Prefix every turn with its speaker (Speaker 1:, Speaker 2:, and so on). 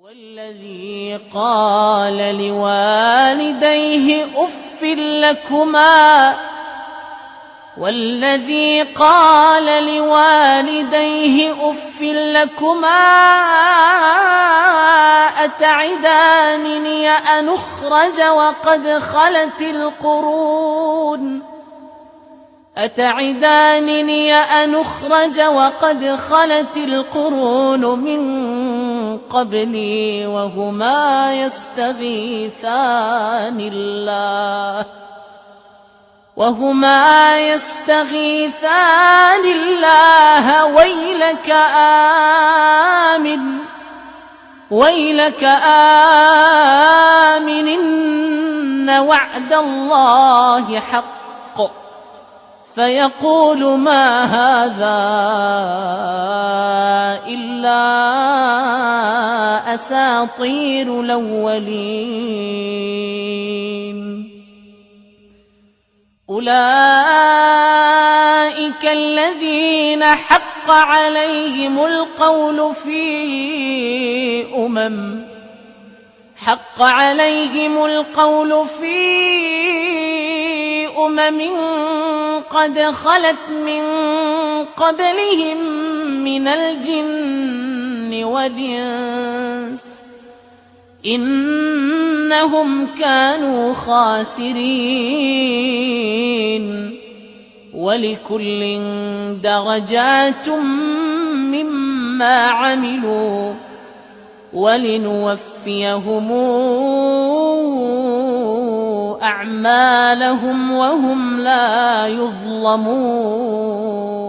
Speaker 1: والذي قال لوالديه أف لكما أتعدانني أن أخرج وقد خلت القرون من قبلي وهما يستغيثان الله ويلك آمن إن وعد الله حق فيقول ما هذا إلا أساطير الأولين. أولئك الذين حق عليهم القول في أمم قد خلت من قبلهم من الجن والإنس إنهم كانوا خاسرين. ولكل درجات مما عملوا ولنوفيهم أعمالهم وهم لا يظلمون.